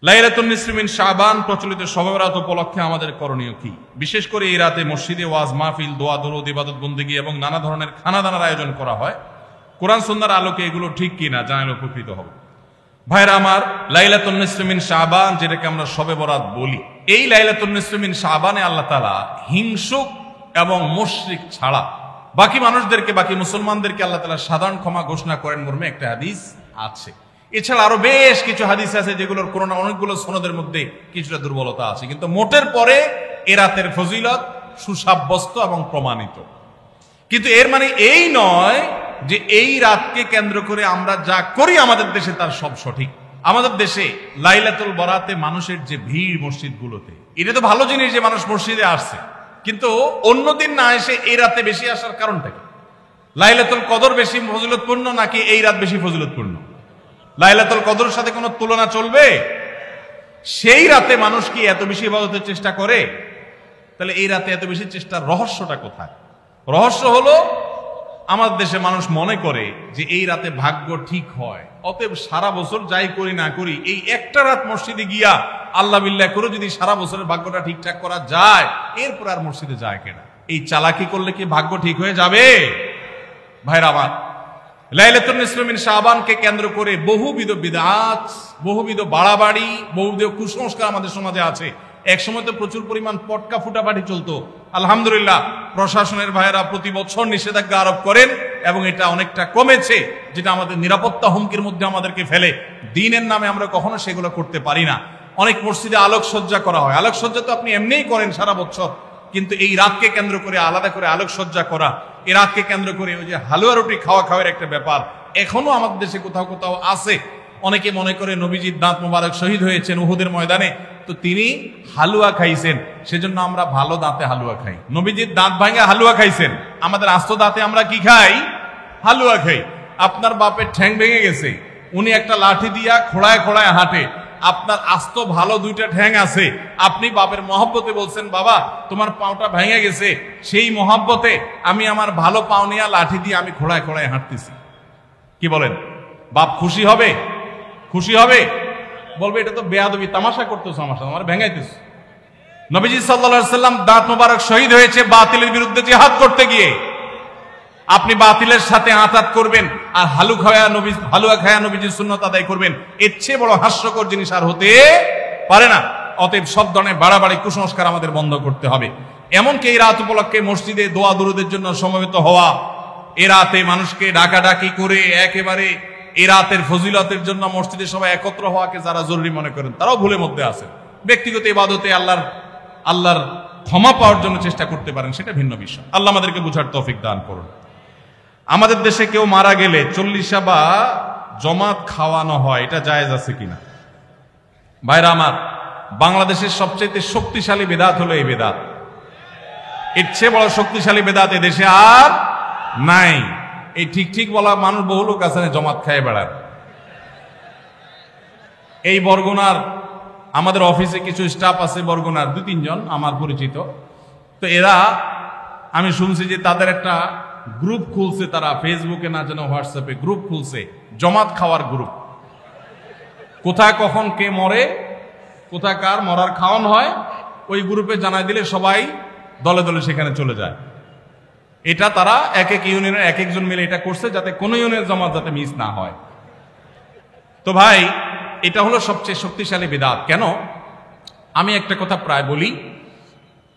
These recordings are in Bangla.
লাইলাতুন নিসফি মিন শাবান প্রচলিত শবে বরাত উপলক্ষে আমাদের করণীয় কি? বিশেষ করে এই রাতে মসজিদে ওয়াজ মাহফিল, দোয়া দরুদ, ইবাদত বন্দেগী এবং নানা ধরনের খানাদানার আয়োজন করা হয়। কোরআন সুন্নাহর আলোকে এগুলো ঠিক কিনা জানালে উপকৃত হবে। ভাইরা আমার, লাইলাতুন নিসফি মিন শাবান যেটাকে আমরা শবে বরাত বলি, এই লাইলাতুন নিসফি মিন শাবানে আল্লাহ তাআলা হিংসুক এবং মুশরিক ছাড়া বাকি মানুষদেরকে, বাকি মুসলমানদেরকে আল্লাহ তাআলা সাধারণ ক্ষমা ঘোষণা করেন মর্মে একটা হাদিস আছে। এছাড়া আরো বেশ কিছু হাদিস আছে যেগুলোর কোনো না অনেকগুলো সনদের মধ্যে কিছুটা দুর্বলতা আছে, কিন্তু মোটের পরে এ রাতের ফজিলত সুসাব্যস্ত এবং প্রমাণিত। কিন্তু এর মানে এই নয় যে এই রাতকে কেন্দ্র করে আমরা যা করি আমাদের দেশে তার সব সঠিক। আমাদের দেশে লাইলাতুল বরাতে মানুষের যে ভিড় মসজিদগুলোতে, এটা তো ভালো জিনিস যে মানুষ মসজিদে আসছে, কিন্তু অন্যদিন না এসে এই রাতে বেশি আসার কারণটা কি? লাইলাতুল কদর বেশি ফজিলতপূর্ণ নাকি এই রাত বেশি ফজিলতপূর্ণ? লাইলাতুল কদরের সাথে কোনো তুলনা চলবে? সেই রাতে মানুষ কি এত বেশি ইবাদতের চেষ্টা করে? তাহলে এই রাতে এত বেশি চেষ্টার রহস্যটা কোথায়? রহস্য হলো আমাদের দেশে মানুষ মনে করে যে এই রাতে ভাগ্য ঠিক হয়, অতএব সারা বছর যাই করি না করি এই একটা রাত মসজিদে গিয়া আল্লাহ বিল্লাহ করে যদি সারা বছরের ভাগ্যটা ঠিকঠাক করা যায়, এরপর আর মসজিদে যায় কেনা। এই চালাকি করলে কি ভাগ্য ঠিক হয়ে যাবে? ভাইরা আমার, লাইলাতুন নিসফি মিন শাবানকে কেন্দ্র করে বহুবিধ বিদআত, বহুবিধ বাড়াবাড়ি, বহুবিধ কুসংস্কার আমাদের সমাজে আছে। এক সময় তো প্রচুর পরিমাণ পটকা ফুটাফাটি চলতো। আলহামদুলিল্লাহ, প্রশাসনের ভাইয়েরা প্রতি বছর নিষেধাজ্ঞা আরোপ করেন এবং এটা অনেকটা কমেছে, যেটা আমাদের নিরাপত্তা হুমকির মধ্যে আমাদেরকে ফেলে। দিনের নামে আমরা কখনো সেগুলো করতে পারি না। অনেক মসজিদে আলোকসজ্জা করা হয়। আলোকসজ্জা তো আপনি এমনিই করেন সারা বছর, কিন্তু এই রাতকে কেন্দ্র করে আলাদা করে আলোকসজ্জা করা, এই রাতকে কেন্দ্র করে ওই যে হালুয়া রুটি খাওয়ার একটা ব্যাপার এখনো আমাদের দেশে কোথাও কোথাও আছে। অনেকে মনে করে নবীজির দাঁত মোবারক শহীদ হয়েছেন উহুদের ময়দানে, তো তিনি হালুয়া খাইছেন, সেজন্য আমরা ভালো দাঁতে হালুয়া খাই। নবীজির দাঁত ভাঙে হালুয়া খাইছেন, আমাদের আস্ত দাঁতে আমরা কি খাই? হালুয়া খাই। আপনার বাপের ঠ্যাং ভেঙে গেছে, উনি একটা লাঠি দিয়া খোড়ায় খোড়ায় হাঁটে, আপনার আস্ত ভালো দুইটা ঠ্যাং আছে, আপনি বাপের মহব্বতে বলছেন বাবা তোমার পাওটা ভেঙে গেছে, সেই মহব্বতে আমি আমার ভালো পাও নিয়ে লাঠি দিয়ে আমি খোড়ায় খোড়ায় হাঁটতেছি। কি বলেন? বাপ খুশি হবে? খুশি হবে? বলবে এটা তো বেয়াদবি, তামাশা করতেছ আমার সাথে, আমার ভেঙাইতেছ। নবীজি সাল্লাল্লাহু আলাইহি সাল্লাম দাঁত মোবারক শহীদ হয়েছে বাতিলের বিরুদ্ধে জিহাদ করতে গিয়ে। আপনি বাতিলের সাথে আঁতাত করবেন আর হালুয়া খায়া নবীজির সুন্নাত আদায় করবেন, এর চেয়ে বড় হাস্যকর জিনিস আর হতে পারে না। অতএব সব ধরনের বাড়াবাড়ি কুসংস্কার আমাদের বন্ধ করতে হবে। এমনকি এই রাত উপলক্ষে মসজিদে দোয়া দরুদের জন্য সমবেত হওয়া, এ রাতে মানুষকে ডাকাডাকি করে একেবারে এ রাতের ফজিলতের জন্য মসজিদে সবাই একত্র হওয়াকে যারা জরুরি মনে করেন তারাও ভুলের মধ্যে আছেন। ব্যক্তিগত ইবাদতে আল্লাহর ক্ষমা পাওয়ার জন্য চেষ্টা করতে পারেন, সেটা ভিন্ন বিষয়। আল্লাহ আমাদেরকে বুঝার তৌফিক দান করুন। আমাদের দেশে কেউ মারা গেলে 40 বা জমাত খাওয়ানো হয়, এটা জায়েজ আছে কিনা? ভাইরা আমার, বাংলাদেশের সবচেয়ে শক্তিশালী বেদাত হলো এই বেদাত। এর চেয়ে বড় শক্তিশালী বেদাত এদেশে আর নাই। এই ঠিক বলা মানুষ বহু লোক আছে জমাত খায় বেড়ায়। এই বরগুনার আমাদের অফিসে কিছু স্টাফ আছে, বরগুনার 2-3 জন আমার পরিচিত। তো এরা, আমি শুনছি যে তাদের একটা গ্রুপ খুলছে, তারা ফেসবুকে না যেন হোয়াটসঅ্যাপে গ্রুপ খুলছে, জমাত খাওয়ার গ্রুপ। কোথায় কখন কে মরে, কোথায় কার মরার খাওয়ান হয়, ওই গ্রুপে জানাই দিলে সবাই দলে দলে সেখানে চলে যায়। এটা তারা এক এক ইউনিয়নের এক একজন মিলে এটা করছে, যাতে কোনো ইউনিয়নের জমাত যাতে মিস না হয়। তো ভাই, এটা হলো সবচেয়ে শক্তিশালী বিদআত। কেন? আমি একটা কথা প্রায় বলি,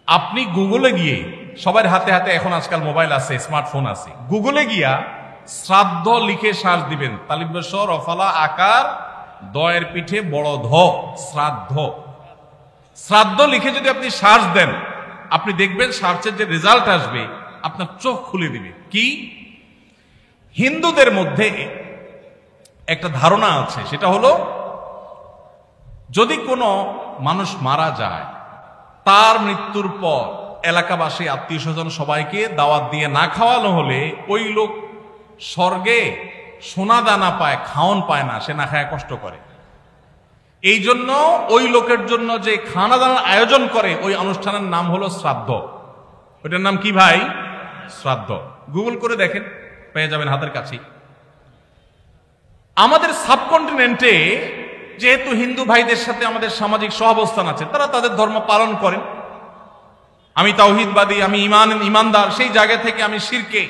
আপনি গুগলে গিয়ে, সবার হাতে হাতে এখন আজকাল মোবাইল আছে, স্মার্টফোন আছে, গুগলে গিয়া শ্রাদ্ধ লিখে সার্চ দিবেন, তালিব্য রফালা আকার দয়ের পিঠে বড় ধ, শ্রাদ্ধ। শ্রাদ্ধ লিখে যদি আপনি সার্চ দেন, আপনি দেখবেন সার্চের যে রেজাল্ট আসবে আপনার চোখ খুলে দিবে। কি? হিন্দুদের মধ্যে একটা ধারণা আছে, সেটা হলো যদি কোনো মানুষ মারা যায়, তার মৃত্যুর পর এলাকাবাসী আত্মীয় স্বজন সবাইকে দাওয়াত দিয়ে না খাওয়ানো হলে ওই লোক স্বর্গে সোনা দানা পায়, খাওন পায় না, সে না খায় কষ্ট করে। এই জন্য ওই লোকের জন্য যে খানা দানার আয়োজন করে ওই অনুষ্ঠানের নাম হলো শ্রাদ্ধ। ওইটার নাম কি ভাই? শ্রাদ্ধ। গুগল করে দেখেন, পেয়ে যাবেন হাতের কাছে। আমাদের সাবকন্টিনেন্টে যেহেতু হিন্দু ভাইদের সাথে আমাদের সামাজিক সহাবস্থান আছে, তারা তাদের ধর্ম পালন করেন, আমি তাওহীদবাদী, আমি ইমানদার, সেই জায়গা থেকে আমি শিরকে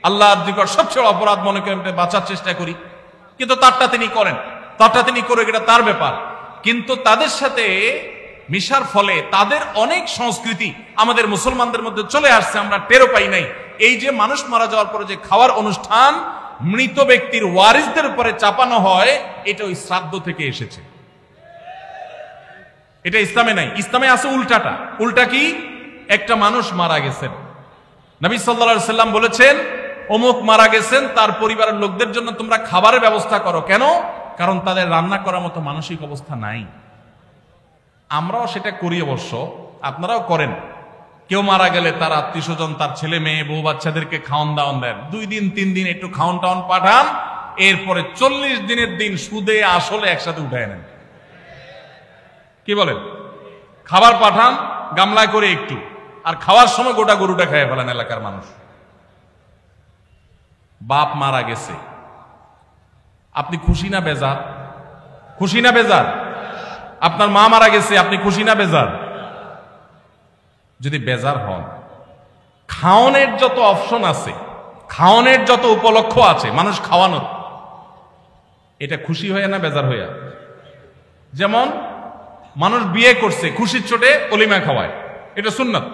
আল্লাহর নিকট সবচেয়ে অপরাধ মনে করে বাঁচার চেষ্টা করি, কিন্তু তারটা তিনি করেন, তারটা তিনি করে, এটা তার ব্যাপার। কিন্তু তাদের সাথে মিশার ফলে তাদের অনেক সংস্কৃতি আমাদের মুসলমানদের মধ্যে চলে আসছে, আমরা টেরও পাই নাই। এই যে মানুষ মারা যাওয়ার পরে যে খাওয়ার অনুষ্ঠান মৃত ব্যক্তির ওয়ারিসদের উপরে চাপানো হয়, এটা ওই শ্রাদ্ধ থেকে এসেছে, এটা ইসলামে নাই। ইসলামে আছে উল্টাটা। উল্টা কি? একটা মানুষ মারা গেছেন, নবী সাল্লাল্লাহু আলাইহি সাল্লাম বলেছেন অমুক মারা গেছেন, তার পরিবারের লোকদের জন্য তোমরা খাবারের ব্যবস্থা করো। কেন? কারণ তাদের রান্না করার মতো মানসিক অবস্থা নাই। আমরাও সেটা করি, অবশ্য আপনারাও করেন। কেউ মারা গেলে তার আত্মীয় স্বজন, তার ছেলে মেয়ে, বউ বাচ্চাদেরকে খাওয়ান দাওয়ান দেন, 2 দিন 3 দিন একটু খাওয়ান টাওয়ান পাঠান, এরপরে 40 দিনের দিন সুদে আসলে একসাথে উঠায় নেন। কি বলেন? খাবার পাঠান গামলায় করে একটু, আর খাওয়ার সময় গোটা গরুটা খেয়ে ফেলেন এলাকার মানুষ। বাপ মারা গেছে, আপনি খুশি না বেজার? খুশি না বেজার? আপনার মা মারা গেছে, আপনি খুশি না বেজার? যদি বেজার হন, খাওয়ানোর যত অপশন আছে, খাওয়ানোর যত উপলক্ষ আছে মানুষ খাওয়ানোর, এটা খুশি হয়ে না বেজার হইয়া? যেমন মানুষ বিয়ে করছে, খুশির চোটে অলিমা খাওয়ায়, এটা সুন্নাত।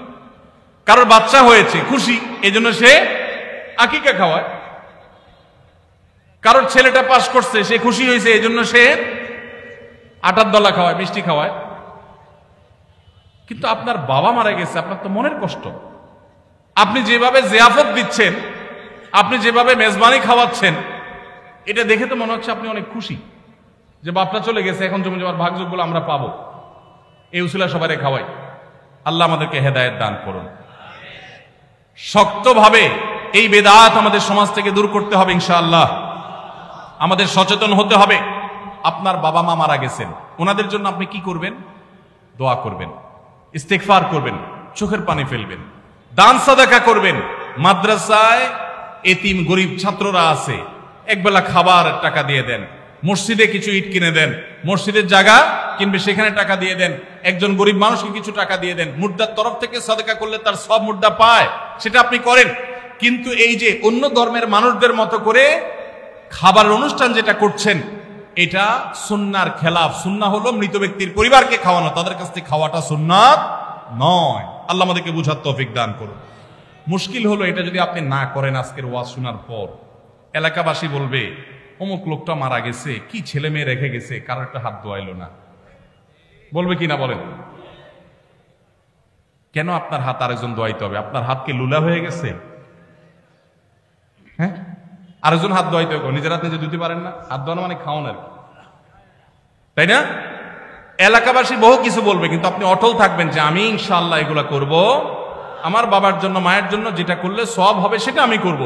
কারোর বাচ্চা হয়েছে, খুশি, এজন্য সে আকিকা খাওয়ায়। কারোর ছেলেটা পাস করছে, সে খুশি হয়েছে, এজন্য সে আটার দলা খাওয়ায়, মিষ্টি খাওয়ায়। কিন্তু আপনার বাবা মারা গেছে, আপনার তো মনের কষ্ট। আপনি যেভাবে জিয়াফত দিচ্ছেন, আপনি যেভাবে মেজবানি খাওয়াচ্ছেন, এটা দেখে তো মনে হচ্ছে আপনি অনেক খুশি যে বাপটা চলে গেছে, এখন জমি জমার ভাগযোগগুলো আমরা পাবো, এই উসিলা সবাই খাওয়াই। আল্লাহ আমাদেরকে হেদায়েত দান করুন। শক্তভাবে এই বেদাত আমাদের সমাজ থেকে দূর করতে হবে ইনশাআল্লাহ। আমাদের সচেতন হতে হবে। আপনার বাবা মা মারা গেছেন, ওনাদের জন্য আপনি কি করবেন? দোয়া করবেন, ইস্তেগফার করবেন, চোখের পানি ফেলবেন, দান সাদাকা করবেন। মাদ্রাসায় এতিম গরিব ছাত্ররা আছে, একবেলা খাবার টাকা দিয়ে দেন। মসজিদে কিছু ইট কিনে দেন, মসজিদের জায়গা কিনবে, সেখানে টাকা দিয়ে দেন। একজন গরিব মানুষকে কিছু টাকা দিয়ে দেন। মুর্দার তরফ থেকে সাদাকা করলে তার সব মুর্দা পায়, সেটা আপনি করেন। কিন্তু এই যে অন্য ধর্মের মানুষদের মতো করে খাবার অনুষ্ঠান যেটা করছেন, এটা সুন্নাহর খেলাফ। সুন্নাহ হলো মৃত ব্যক্তির পরিবারকে খাওয়ানো, তাদের কাছ থেকে খাওয়াটা সুন্নাত নয়। আল্লাহ আমাদেরকে বুঝার তৌফিক দান করুন। মুশকিল হলো এটা যদি আপনি না করেন, আজকের ওয়াজ শোনার পর এলাকাবাসী বলবে অমুক লোকটা মারা গেছে, কি ছেলে মেয়ে রেখে গেছে, কারো একটা হাত ধোয়াইলো না। বলবে কিনা বলেন? কেন আপনার হাত আরেকজন ধোয়াইতে হবে? আপনার হাত কি লুলা হয়ে গেছে? হ্যাঁ, আরেকজন হাত ধোয়াইতে হবে, নিজের হাত নিজে ধুতে পারেন না? হাত ধোয়ানো মানে খাওয়ানোর, তাই না? এলাকাবাসী বহু কিছু বলবে, কিন্তু আপনি অটল থাকবেন যে আমি ইনশাআল্লাহ এগুলা করব, আমার বাবার জন্য, মায়ের জন্য যেটা করলে সওয়াব হবে সেটা আমি করব।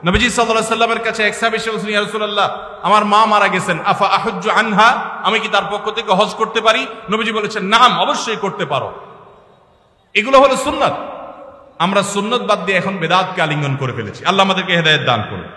নবীজি সাল্লাল্লাহু আলাইহি সাল্লামের কাছে এক সাহাবী এসে বললেন, ইয়া রাসূলুল্লাহ, আমার মা মারা গেছেন, আফা আহুজ্জু আনহা, আমি কি তার পক্ষ থেকে হজ করতে পারি? নবীজি বলেছেন, নাম, অবশ্যই করতে পারো। এগুলো হলো সুন্নাত। আমরা সুন্নাত বাদ দিয়ে এখন বেদাতকে আলিঙ্গন করে ফেলেছি। আল্লাহ আমাদেরকে হেদায়েত দান করুন।